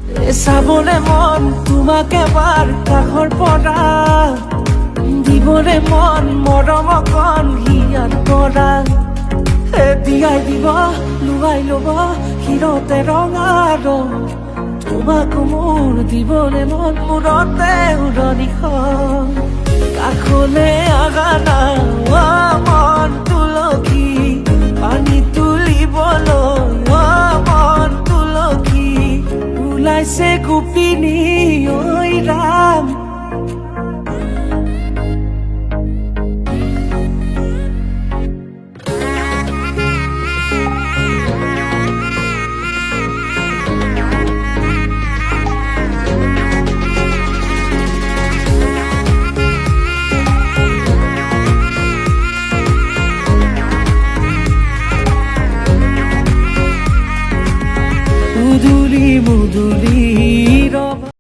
চাবলে মন তোমাক এবাৰ কাষৰ পৰা, দিবলে মন মৰম অকণ হিয়াৰ পৰা। দিয়াই দিব লুৱাই ল'ব শিৰতে ৰঙা ৰং, তোমাক মোৰ দিবলে মন মূৰতে উৰণিখন। কাষলে আগানা মন তুলসী, পানী তুলিবলৈ মন তুলসী, ওলাইছে গোপিনী ঐ ৰাম। মুদুলি মুদুলি